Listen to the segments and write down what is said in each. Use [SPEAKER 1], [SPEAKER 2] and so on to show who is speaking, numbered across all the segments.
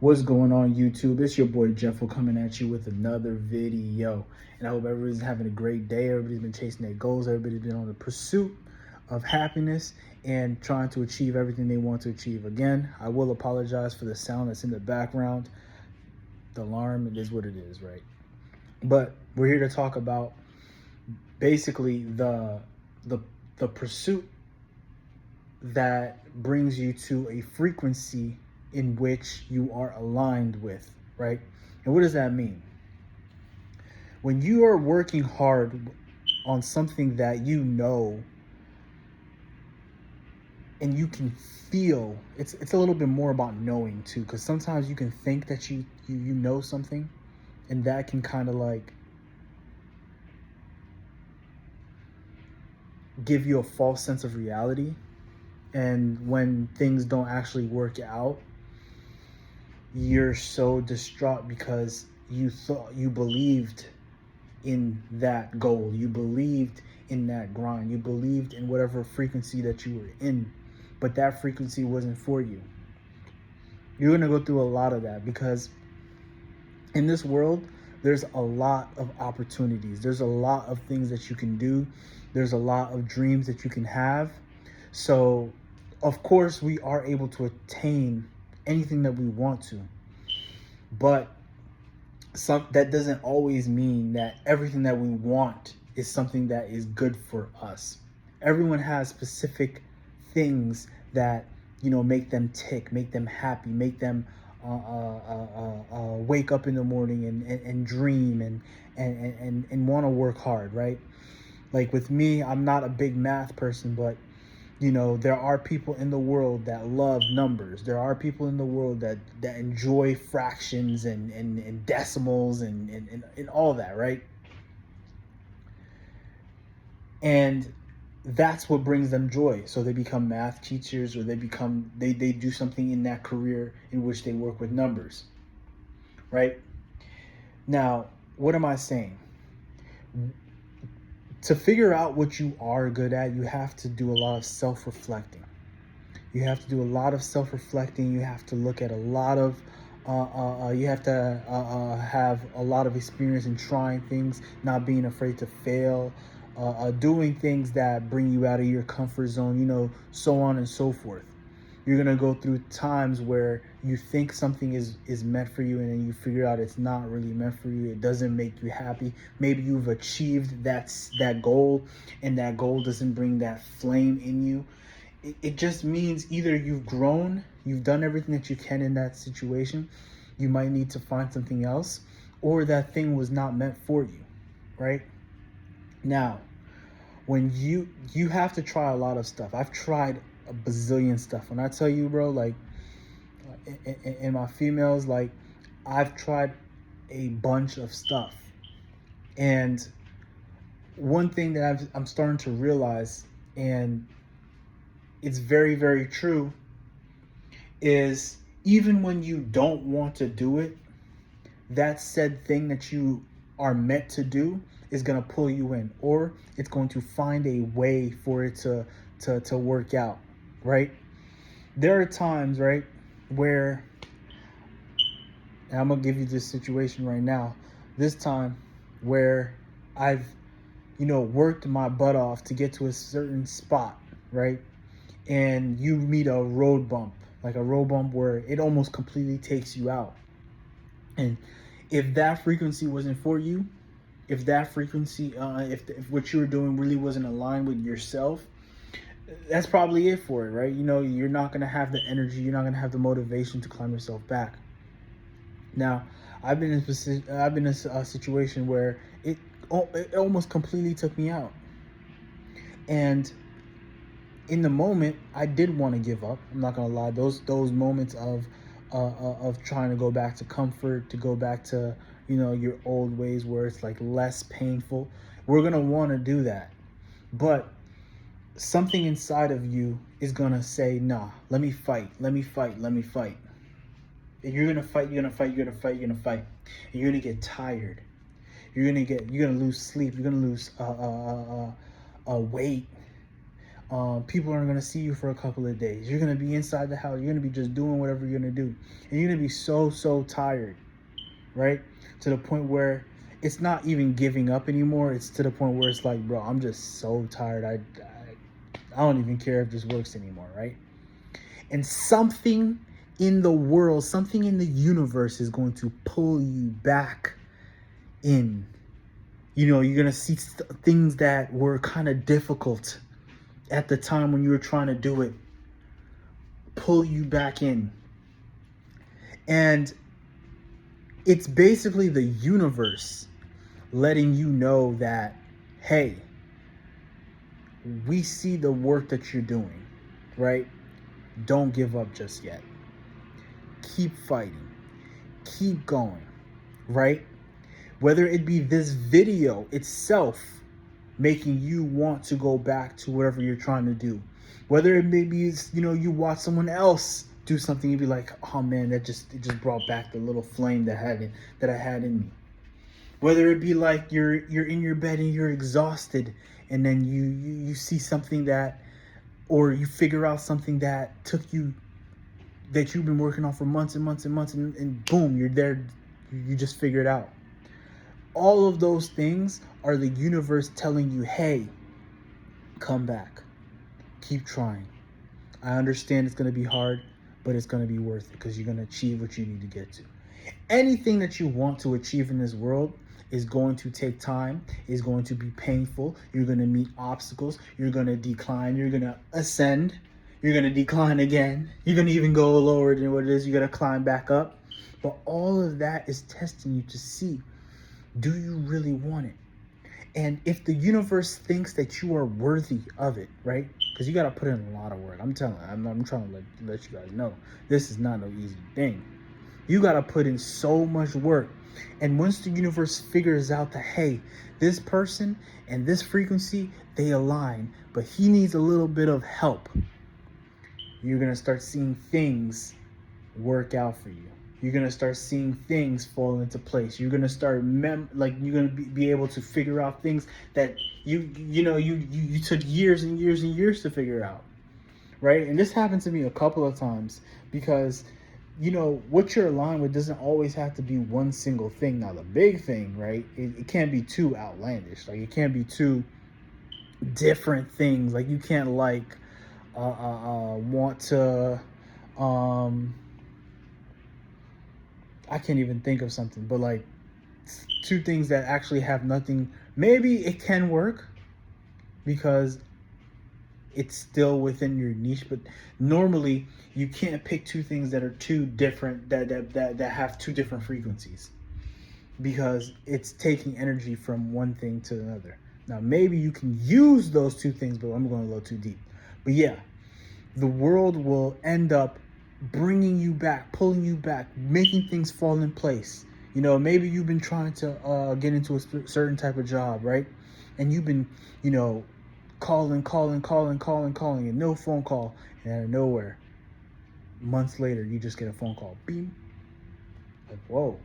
[SPEAKER 1] What's going on, YouTube? It's your boy Jeffo coming at you with another video. And I hope everybody's having a great day. Everybody's been chasing their goals. Everybody's been on the pursuit of happiness and trying to achieve everything they want to achieve. Again, I will apologize for the sound that's in the background. The alarm, it is what it is, right? But we're here to talk about basically the pursuit that brings you to a frequency in which you are aligned with, right? And what does that mean? When you are working hard on something that you know and you can feel, it's a little bit more about knowing too, because sometimes you can think that you know something, and that can kind of like give you a false sense of reality. And when things don't actually work out, you're so distraught because you believed in that goal, you believed in that grind, you believed in whatever frequency that you were in, but that frequency wasn't for you. You're going to go through a lot of that because in this world there's a lot of opportunities, there's a lot of things that you can do, there's a lot of dreams that you can have. So of course we are able to attain anything that we want to, but that doesn't always mean that everything that we want is something that is good for us. Everyone has specific things that, you know, make them tick, make them happy, make them wake up in the morning and dream and want to work hard, right? Like with me, I'm not a big math person, but you know, there are people in the world that love numbers. There are people in the world that enjoy fractions and decimals and all that, right? And that's what brings them joy. So they become math teachers, or they do something in that career in which they work with numbers, right? Now, what am I saying? To figure out what you are good at, you have to do a lot of self-reflecting. You have to do a lot of self-reflecting. You have to look at a lot of, you have to have a lot of experience in trying things, not being afraid to fail, doing things that bring you out of your comfort zone, you know, so on and so forth. You're going to go through times where you think something is meant for you, and then you figure out it's not really meant for you. It doesn't make you happy. Maybe you've achieved that goal, and that goal doesn't bring that flame in you. It just means either you've grown, you've done everything that you can in that situation, you might need to find something else, or that thing was not meant for you, right? Now, when you have to try a lot of stuff. I've tried a bazillion stuff. When I tell you, bro, like in my females, like I've tried a bunch of stuff. And one thing that I'm starting to realize, and it's very, very true, is even when you don't want to do it, that said thing that you are meant to do is going to pull you in, or it's going to find a way for it to work out, right? There are times, right, where, and I'm going to give you this situation right now, this time where I've, you know, worked my butt off to get to a certain spot, right? And you meet a road bump, like a road bump where it almost completely takes you out. And if that frequency wasn't for you, if that frequency, if what you were doing really wasn't aligned with yourself, that's probably it for it, right? You know, you're not going to have the energy, you're not going to have the motivation to climb yourself back. Now, I've been in a situation where it almost completely took me out. And in the moment, I did want to give up. I'm not going to lie. Those moments of trying to go back to comfort, to go back to, you know, your old ways where it's like less painful, we're going to want to do that. But something inside of you is going to say, nah, let me fight. If you're going to fight, you're going to fight. And you're going to get tired. You're going to lose sleep. You're going to lose weight. People aren't going to see you for a couple of days. You're going to be inside the house. You're going to be just doing whatever you're going to do. And you're going to be so tired, right? To the point where it's not even giving up anymore. It's to the point where it's like, bro, I'm just so tired. I don't even care if this works anymore, right? And something in the world, something in the universe is going to pull you back in. You know, you're going to see things that were kind of difficult at the time when you were trying to do it, pull you back in. And it's basically the universe letting you know that, hey, we see the work that you're doing, right? Don't give up just yet. Keep fighting. Keep going, right? Whether it be this video itself making you want to go back to whatever you're trying to do. Whether it may be, you know, you watch someone else do something and be like, oh man, it just brought back the little flame that I had in me. Whether it be like you're in your bed and you're exhausted, and then you see something that, or you figure out something that that you've been working on for months and months and months, and boom, you're there, you just figure it out. All of those things are the universe telling you, hey, come back. Keep trying. I understand it's going to be hard, but it's going to be worth it because you're going to achieve what you need to get to. Anything that you want to achieve in this world is going to take time, is going to be painful. You're going to meet obstacles. You're going to decline. You're going to ascend. You're going to decline again. You're going to even go lower than what it is. You're going to climb back up. But all of that is testing you to see, do you really want it? And if the universe thinks that you are worthy of it, right? Because you got to put in a lot of work. I'm telling you, I'm trying to let you guys know, this is not no easy thing. You got to put in so much work. And once the universe figures out that, hey, this person and this frequency, they align, but he needs a little bit of help, you're going to start seeing things work out for you. You're going to start seeing things fall into place. You're going to start you're going to be able to figure out things that you took years and years and years to figure out, right? And this happened to me a couple of times because, you know, what you're aligned with doesn't always have to be one single thing. Now, the big thing, right, it can't be too outlandish. Like, it can't be too different things. Like, you can't want to I can't even think of something, but like two things that actually have nothing. Maybe it can work because it's still within your niche, but normally you can't pick two things that are too different, that have two different frequencies, because it's taking energy from one thing to another. Now, maybe you can use those two things, but I'm going a little too deep. But yeah, the world will end up bringing you back, pulling you back, making things fall in place. You know, maybe you've been trying to get into a certain type of job, right? And you've been, you know, calling, and no phone call. And out of nowhere, months later, you just get a phone call. Beam. Like, whoa,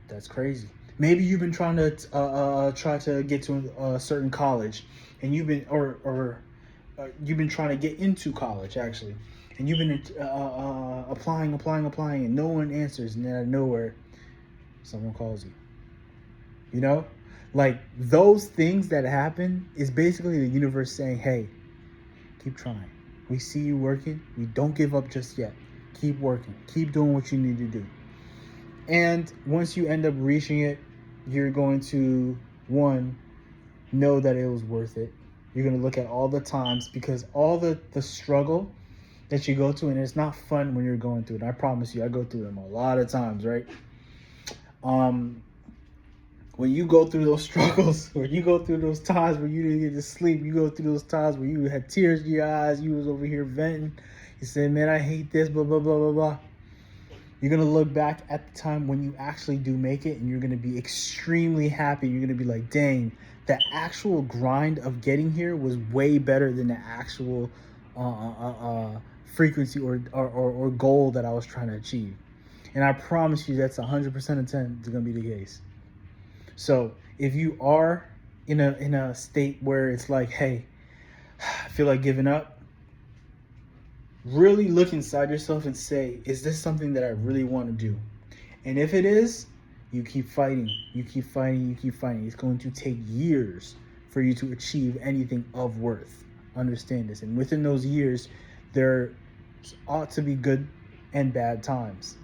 [SPEAKER 1] that's crazy. Maybe you've been trying to get to a certain college, and you've been you've been trying to get into college actually, and you've been applying, and no one answers, and then out of nowhere, someone calls you. You know, like those things that happen is basically the universe saying, hey, keep trying. We see you working. We don't give up just yet. Keep working. Keep doing what you need to do. And once you end up reaching it, you're going to, one, know that it was worth it. You're going to look at all the times, because all the struggle that you go through, and it's not fun when you're going through it. I promise you, I go through them a lot of times, right? When you go through those struggles, or you go through those times where you didn't get to sleep, you go through those times where you had tears in your eyes, you was over here venting, you said, man, I hate this, blah, blah, blah, blah, blah. You're going to look back at the time when you actually do make it, and you're going to be extremely happy. You're going to be like, dang, the actual grind of getting here was way better than the actual frequency or goal that I was trying to achieve. And I promise you that's 100% of 10 is going to be the case. So if you are in a state where it's like, hey, I feel like giving up, really look inside yourself and say, is this something that I really want to do? And if it is, you keep fighting, you keep fighting, you keep fighting. It's going to take years for you to achieve anything of worth. Understand this. And within those years, there ought to be good and bad times.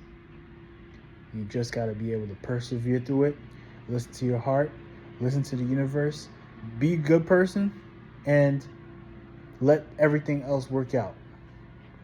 [SPEAKER 1] You just got to be able to persevere through it. Listen to your heart, listen to the universe, be a good person, and let everything else work out.